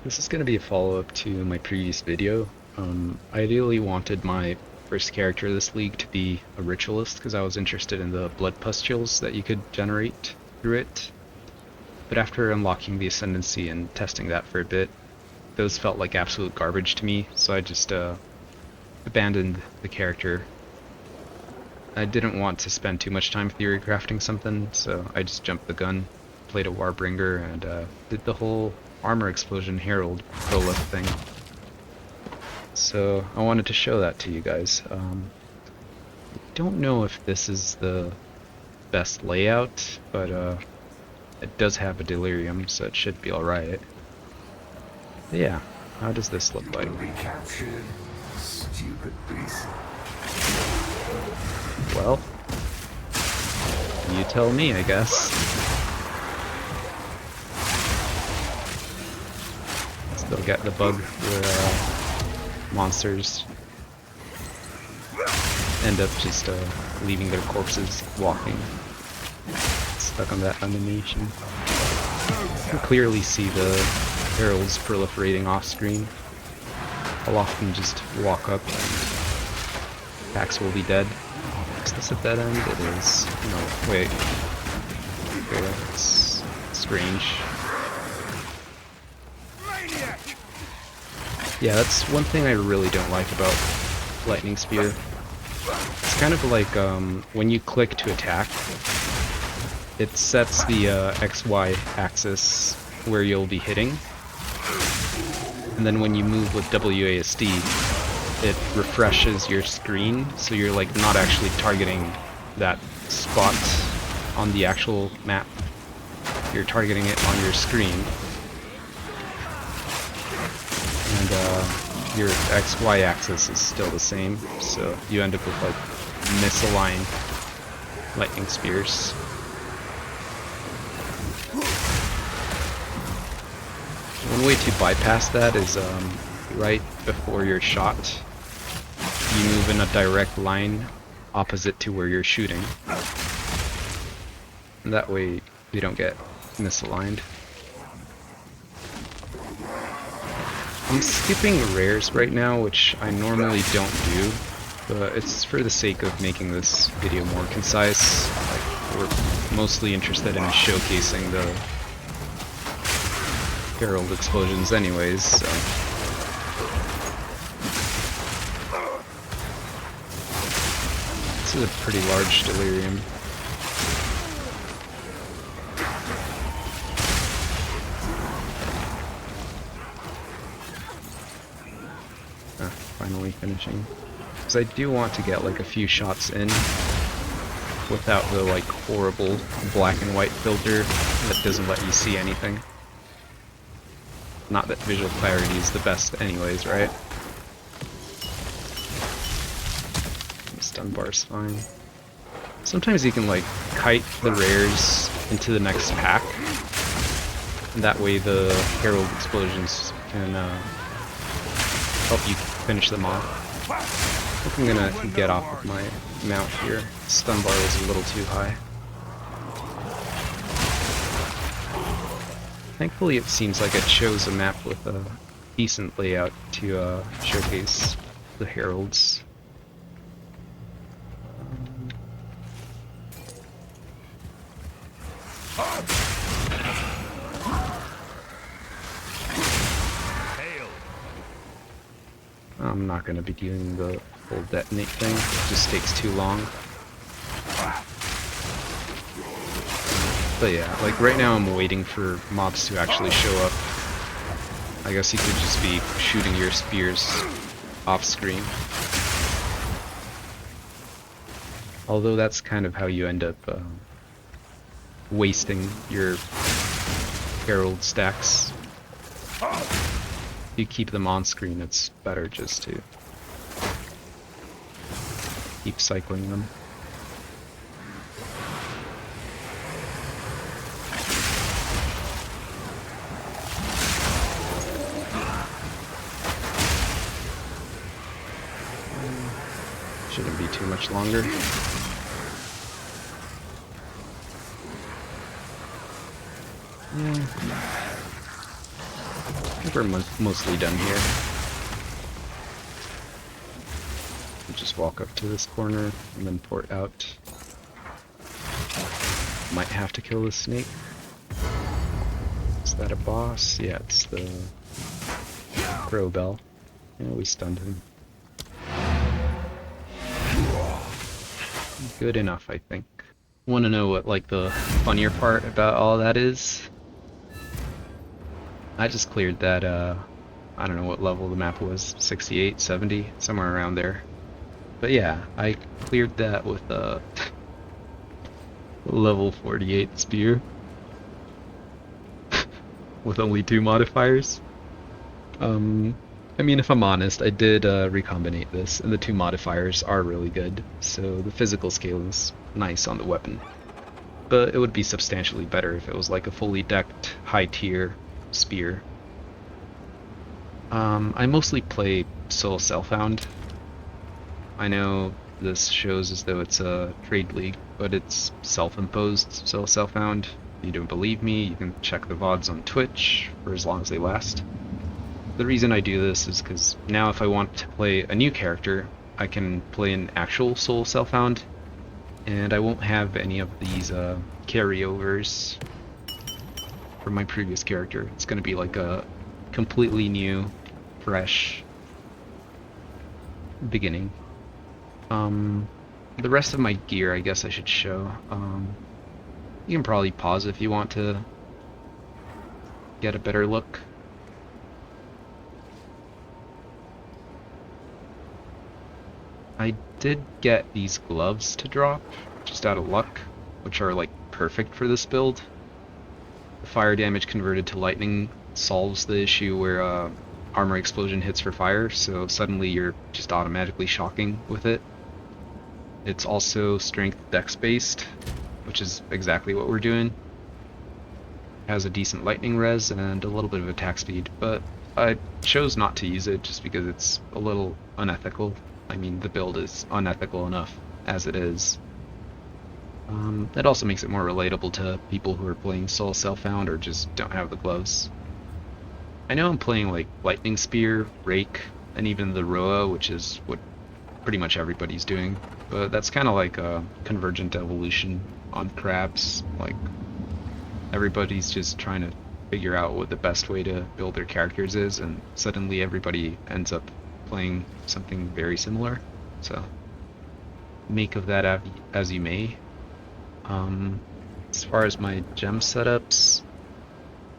This is going to be a follow-up to my previous video. I ideally wanted my first character of this league to be a ritualist because I was interested in the blood pustules that you could generate through it. But after unlocking the Ascendancy and testing that for a bit, those felt like absolute garbage to me, so I just abandoned the character. I didn't want to spend too much time theory crafting something, so I just jumped the gun, played a Warbringer, and did the whole armor explosion Herald prolif thing. So I wanted to show that to you guys. I don't know if this is the best layout, but it does have a delirium, so it should be alright. Yeah, how does this look like? Recaptured, stupid beast. Well, you tell me, I guess. Still get the bug where monsters end up just leaving their corpses walking, stuck on that animation. You can clearly see the heralds proliferating off screen. I'll often just walk up and Pax will be dead. Is this a dead end? It is. No, wait. Okay, that's strange. Yeah, that's one thing I really don't like about Lightning Spear. It's kind of like when you click to attack, it sets the XY axis where you'll be hitting, and then when you move with WASD, it refreshes your screen, so you're like not actually targeting that spot on the actual map. You're targeting it on your screen. And your XY axis is still the same, so you end up with like misaligned lightning spears. One way to bypass that is right before you're shot, you move in a direct line opposite to where you're shooting. And that way you don't get misaligned. I'm skipping rares right now, which I normally don't do, but it's for the sake of making this video more concise. Like, we're mostly interested in showcasing the Herald explosions anyways, so. This is a pretty large delirium. Finally finishing. Because I do want to get like a few shots in without the like horrible black and white filter that doesn't let you see anything. Not that visual clarity is the best anyways, right? Stun bar's fine. Sometimes you can like kite the rares into the next pack, and that way the Herald explosions can help you finish them off. I think I'm gonna get off of my mount here. Stun bar was a little too high. Thankfully it seems like it chose a map with a decent layout to showcase the heralds. I'm not going to be doing the full detonate thing, it just takes too long. But yeah, like right now I'm waiting for mobs to actually show up. I guess you could just be shooting your spears off screen. Although that's kind of how you end up wasting your Herald stacks. If you keep them on screen, it's better just to keep cycling them. Shouldn't be too much longer. Yeah. think we're mostly done here. We'll just walk up to this corner and then port out. Might have to kill the snake. Is that a boss? Yeah, it's the Crow Bell. Yeah, we stunned him. Good enough, I think. Want to know what, like, the funnier part about all that is? I just cleared that, I don't know what level the map was, 68, 70, somewhere around there. But yeah, I cleared that with a level 48 spear. With only 2 modifiers. I mean, if I'm honest, I did recombinate this, and the 2 modifiers are really good, so the physical scale is nice on the weapon. But it would be substantially better if it was like a fully decked, high-tier spear. I mostly play Soul Self-Found. I know this shows as though it's a trade league, but it's self-imposed Soul Self-Found. If you don't believe me, you can check the VODs on Twitch for as long as they last. The reason I do this is because now if I want to play a new character, I can play an actual Soul Self-Found, and I won't have any of these carryovers from my previous character. It's going to be like a completely new, fresh beginning. The rest of my gear I guess I should show. You can probably pause if you want to get a better look. I did get these gloves to drop, just out of luck, which are like perfect for this build. The fire damage converted to lightning solves the issue where armor explosion hits for fire, so suddenly you're just automatically shocking with it. It's also strength dex based, which is exactly what we're doing. Has a decent lightning res and a little bit of attack speed, but I chose not to use it just because it's a little unethical. I mean, the build is unethical enough as it is. That also makes it more relatable to people who are playing Soul Self-Found or just don't have the gloves. I know I'm playing like Lightning Spear, Rake, and even the Roa, which is what pretty much everybody's doing, but that's kind of like a convergent evolution on crabs. Like, everybody's just trying to figure out what the best way to build their characters is, and suddenly everybody ends up playing something very similar. So make of that as you may. As far as my gem setups,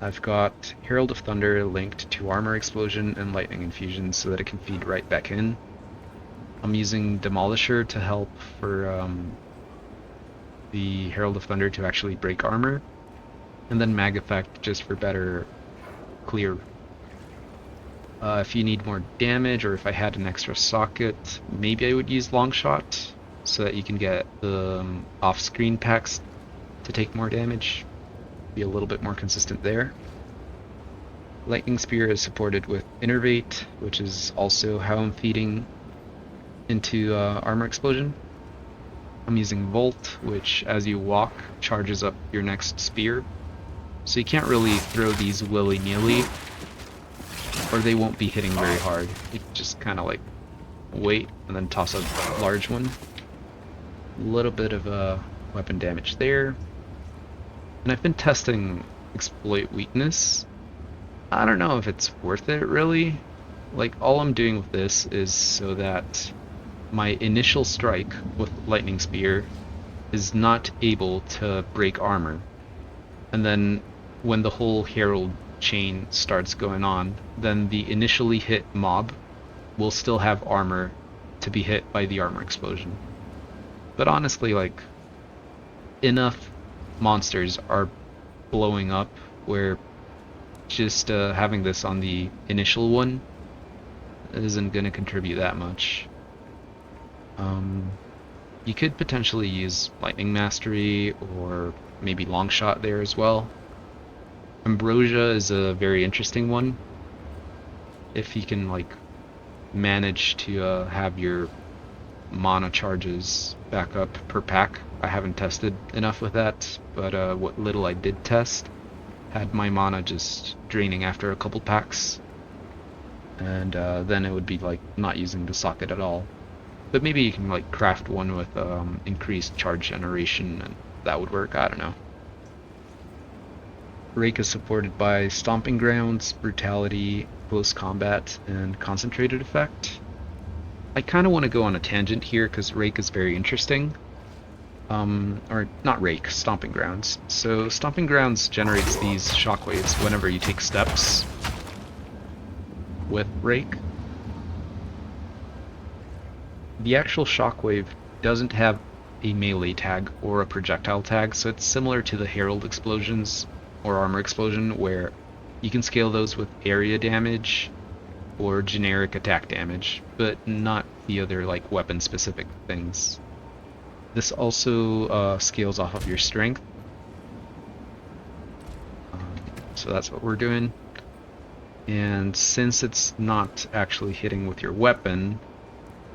I've got Herald of Thunder linked to Armor Explosion and Lightning Infusion so that it can feed right back in. I'm using Demolisher to help for the Herald of Thunder to actually break armor, and then Mag Effect just for better clear. If you need more damage, or if I had an extra socket, maybe I would use Longshot so that you can get the off-screen packs to take more damage. Be a little bit more consistent there. Lightning Spear is supported with Innervate, which is also how I'm feeding into Armor Explosion. I'm using Volt, which as you walk charges up your next spear. So you can't really throw these willy-nilly, or they won't be hitting very hard. You just kind of like wait and then toss a large one. A little bit of weapon damage there. And I've been testing Exploit Weakness. I don't know if it's worth it really. Like, all I'm doing with this is so that my initial strike with Lightning Spear is not able to break armor. And then when the whole Herald chain starts going on, then the initially hit mob will still have armor to be hit by the armor explosion. But honestly, like, enough monsters are blowing up where just having this on the initial one isn't going to contribute that much. You could potentially use Lightning Mastery or maybe Longshot there as well. Ambrosia is a very interesting one. If you can like manage to have your mana charges back up per pack. I haven't tested enough with that, but what little I did test had my mana just draining after a couple packs, and then it would be like not using the socket at all. But maybe you can like craft one with increased charge generation, and that would work. I don't know. Rake is supported by Stomping Grounds, Brutality, Close Combat, and Concentrated Effect. I kind of want to go on a tangent here because Rake is very interesting. Or not Rake, Stomping Grounds. So Stomping Grounds generates these shockwaves whenever you take steps with Rake. The actual shockwave doesn't have a melee tag or a projectile tag, so it's similar to the Herald explosions or armor explosion, where you can scale those with area damage or generic attack damage, but not the other like weapon specific things. This also scales off of your strength, so that's what we're doing. And since it's not actually hitting with your weapon,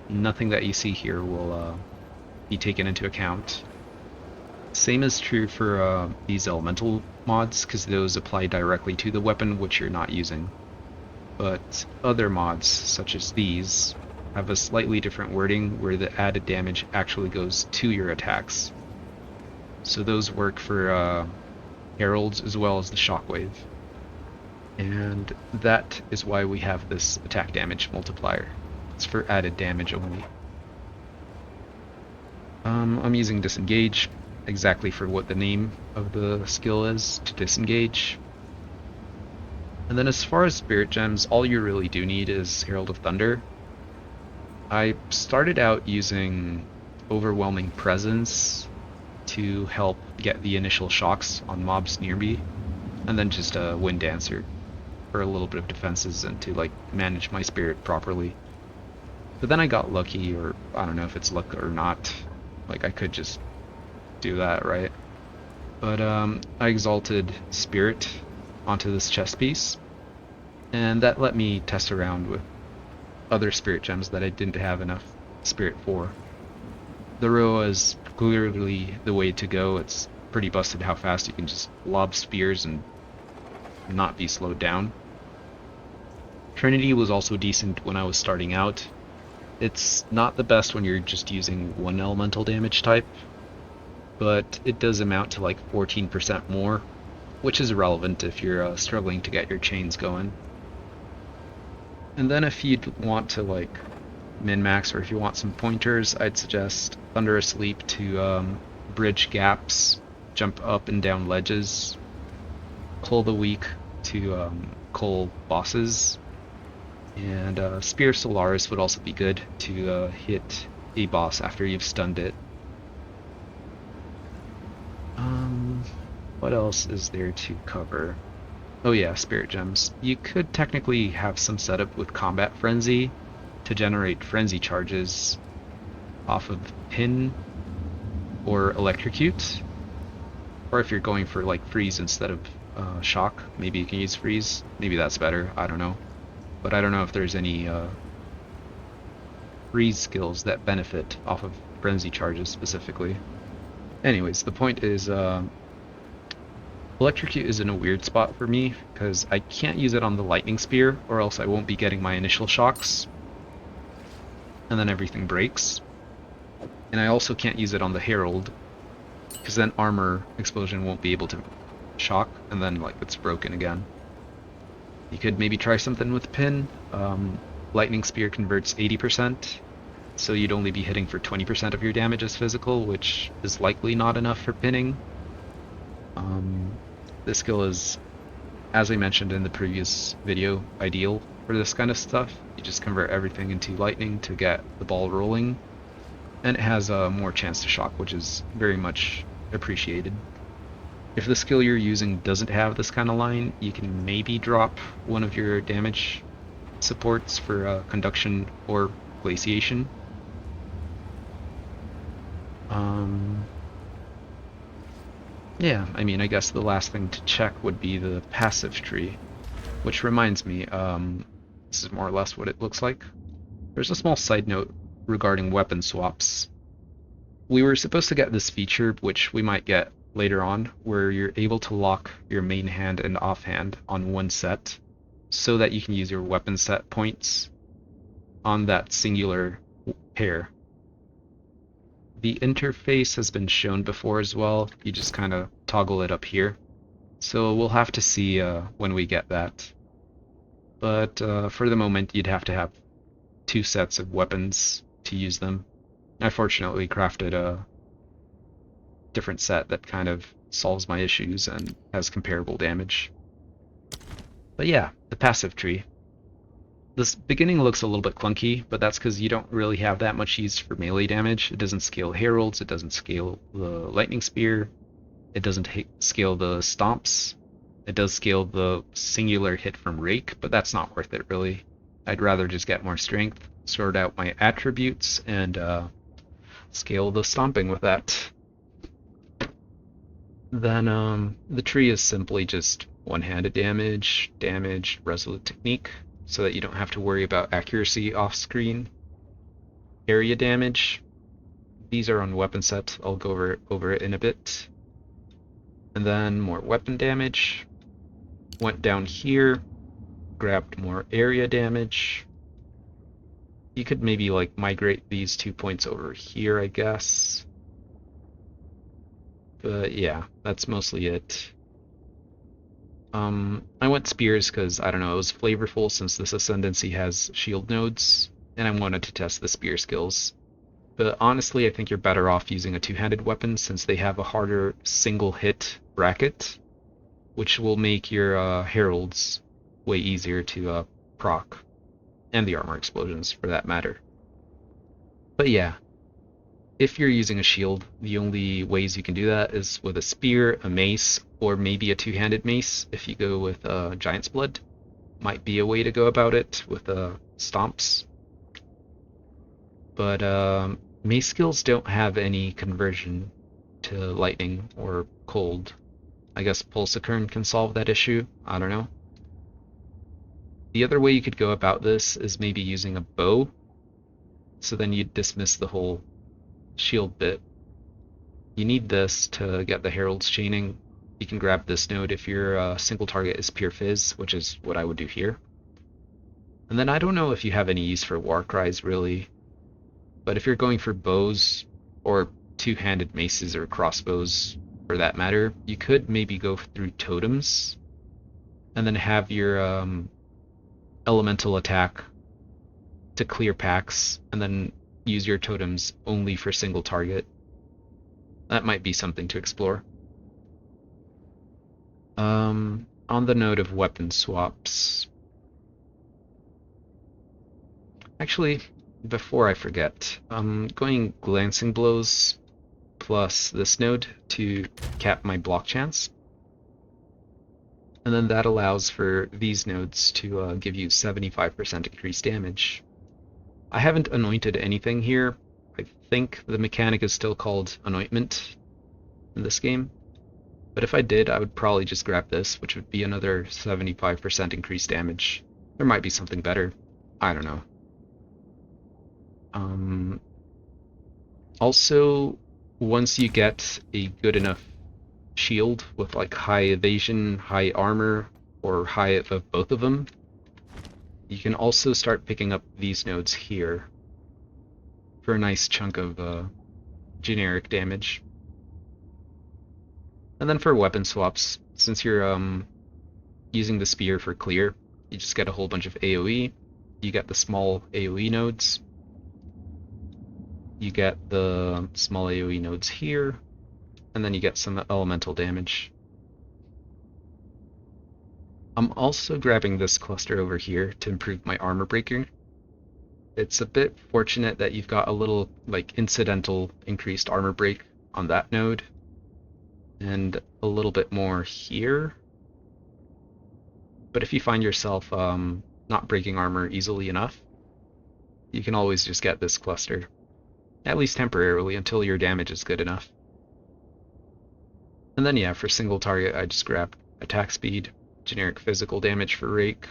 nothing that you see here will be taken into account. Same is true for these elemental mods, because those apply directly to the weapon which you're not using. But other mods, such as these, have a slightly different wording where the added damage actually goes to your attacks. So those work for Heralds as well as the Shockwave. And that is why we have this attack damage multiplier. It's for added damage only. I'm using Disengage exactly for what the name of the skill is, to disengage. And then as far as Spirit Gems, all you really do need is Herald of Thunder. I started out using Overwhelming Presence to help get the initial shocks on mobs near me, and then just a Wind Dancer for a little bit of defenses and to like manage my spirit properly. But then I got lucky, or I don't know if it's luck or not. Like I could just do that, right? But I exalted Spirit onto this chest piece, and that let me test around with other Spirit Gems that I didn't have enough Spirit for. The Roa is clearly the way to go. It's pretty busted how fast you can just lob spears and not be slowed down. Trinity was also decent when I was starting out. It's not the best when you're just using one elemental damage type, but it does amount to like 14% more, which is relevant if you're struggling to get your chains going. And then if you'd want to like min-max, or if you want some pointers, I'd suggest Thunder Asleep to bridge gaps, jump up and down ledges, Cull the Weak to cull bosses, and Spear Solaris would also be good to hit a boss after you've stunned it. What else is there to cover? Oh yeah, Spirit Gems. You could technically have some setup with Combat Frenzy to generate frenzy charges off of Pin or Electrocute. Or if you're going for like Freeze instead of Shock, maybe you can use Freeze. Maybe that's better, I don't know. But I don't know if there's any Freeze skills that benefit off of frenzy charges specifically. Anyways, the point is Electrocute is in a weird spot for me, because I can't use it on the Lightning Spear, or else I won't be getting my initial shocks, and then everything breaks. And I also can't use it on the Herald, because then Armor Explosion won't be able to shock, and then like it's broken again. You could maybe try something with Pin. Lightning Spear converts 80%, so you'd only be hitting for 20% of your damage as physical, which is likely not enough for pinning. This skill is, as I mentioned in the previous video, ideal for this kind of stuff. You just convert everything into lightning to get the ball rolling, and it has more chance to shock, which is very much appreciated. If the skill you're using doesn't have this kind of line, you can maybe drop one of your damage supports for conduction or glaciation. Yeah, I mean, I guess the last thing to check would be the passive tree, which reminds me, this is more or less what it looks like. There's a small side note regarding weapon swaps. We were supposed to get this feature, which we might get later on where you're able to lock your main hand and offhand on one set so that you can use your weapon set points on that singular pair. The interface has been shown before as well. You just kind of toggle it up here. So we'll have to see when we get that. But for the moment, you'd have to have two sets of weapons to use them. I fortunately crafted a different set that kind of solves my issues and has comparable damage. But yeah, the passive tree. This beginning looks a little bit clunky, but that's because you don't really have that much use for melee damage. It doesn't scale heralds, it doesn't scale the lightning spear, it doesn't scale the stomps. It does scale the singular hit from rake, but that's not worth it really. I'd rather just get more strength, sort out my attributes, and scale the stomping with that. Then the tree is simply just one-handed damage, resolute technique, so that you don't have to worry about accuracy off-screen. Area damage, these are on weapon set, I'll go over it in a bit. And then more weapon damage. Went down here, grabbed more area damage. You could maybe like migrate these 2 points over here, I guess. But yeah, that's mostly it. I went spears because, I don't know, it was flavorful since this ascendancy has shield nodes, and I wanted to test the spear skills. But honestly, I think you're better off using a two-handed weapon since they have a harder single hit bracket, which will make your heralds way easier to proc, and the armor explosions for that matter. But yeah, if you're using a shield, the only ways you can do that is with a spear, a mace, or maybe a two-handed mace if you go with Giant's Blood. Might be a way to go about it with stomps. But mace skills don't have any conversion to lightning or cold. I guess Pulsicurn can solve that issue. I don't know. The other way you could go about this is maybe using a bow. So then you'd dismiss the whole shield bit. You need this to get the heralds chaining. You can grab this node if your single target is pure fizz, which is what I would do here. And then I don't know if you have any use for war cries really, but if you're going for bows or two-handed maces or crossbows for that matter, you could maybe go through totems and then have your elemental attack to clear packs and then use your totems only for single target. That might be something to explore. On the note of weapon swaps, actually, before I forget, I'm going glancing blows plus this node to cap my block chance. And then that allows for these nodes to give you 75% increased damage. I haven't anointed anything here. I think the mechanic is still called anointment in this game. But if I did, I would probably just grab this, which would be another 75% increased damage. There might be something better. I don't know. Also, once you get a good enough shield with like high evasion, high armor, or high of both of them, you can also start picking up these nodes here for a nice chunk of generic damage. And then for weapon swaps, since you're using the spear for clear, you just get a whole bunch of AoE. You get the small AoE nodes. You get the small AoE nodes here, and then you get some elemental damage. I'm also grabbing this cluster over here to improve my armor breaking. It's a bit fortunate that you've got a little like incidental increased armor break on that node, and a little bit more here. But if you find yourself not breaking armor easily enough, you can always just get this cluster. At least temporarily, until your damage is good enough. And then yeah, for single target, I just grab attack speed, generic physical damage for rake,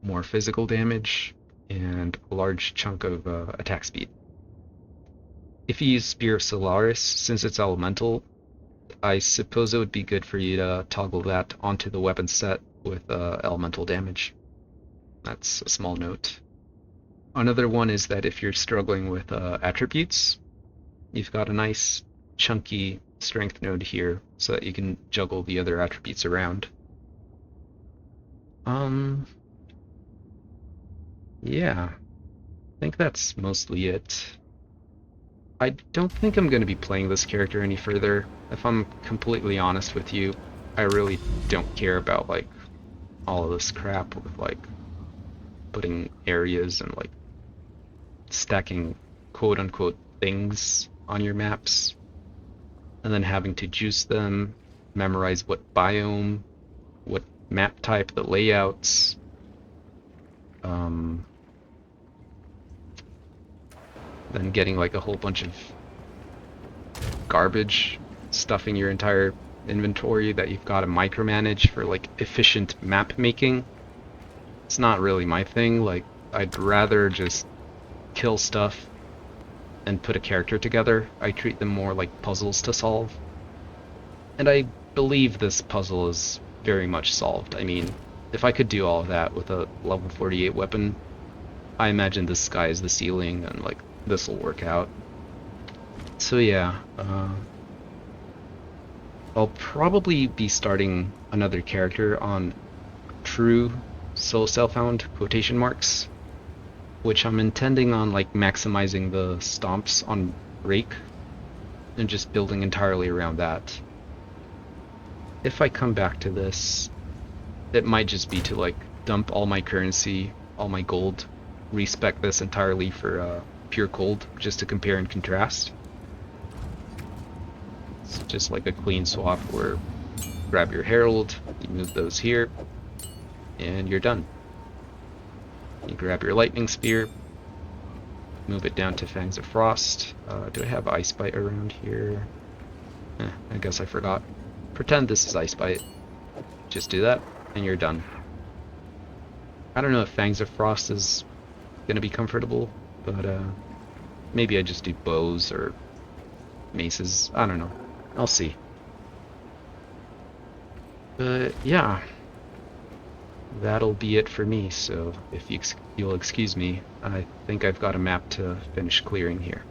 more physical damage, and a large chunk of attack speed. If you use Spear of Solaris, since it's elemental, I suppose it would be good for you to toggle that onto the weapon set with elemental damage. That's a small note. Another one is that if you're struggling with attributes, you've got a nice chunky strength node here so that you can juggle the other attributes around. Yeah, I think that's mostly it. I don't think I'm going to be playing this character any further. If I'm completely honest with you, I really don't care about like all of this crap with like putting areas and like stacking quote unquote things on your maps and then having to juice them, memorize what biome, what map type, the layouts. Um, then getting like a whole bunch of garbage stuffing your entire inventory that you've got to micromanage for like efficient map making. It's not really my thing. Like, I'd rather just kill stuff and put a character together. I treat them more like puzzles to solve. And I believe this puzzle is very much solved. I mean, if I could do all of that with a level 48 weapon, I imagine the sky is the ceiling and like this will work out. So yeah, I'll probably be starting another character on true soul self-found quotation marks, which I'm intending on like maximizing the stomps on Rake and just building entirely around that. If I come back to this, it might just be to like dump all my currency, all my gold, respec this entirely for pure gold, just to compare and contrast. It's just like a clean swap where grab your Herald, you move those here, and you're done. You grab your Lightning Spear, move it down to Fangs of Frost. Do I have Ice Bite around here? I guess I forgot. Pretend this is Ice Bite. Just do that, and you're done. I don't know if Fangs of Frost is gonna be comfortable, but maybe I just do bows or maces. I don't know. I'll see. But yeah, that'll be it for me. So if you'll excuse me, I think I've got a map to finish clearing here.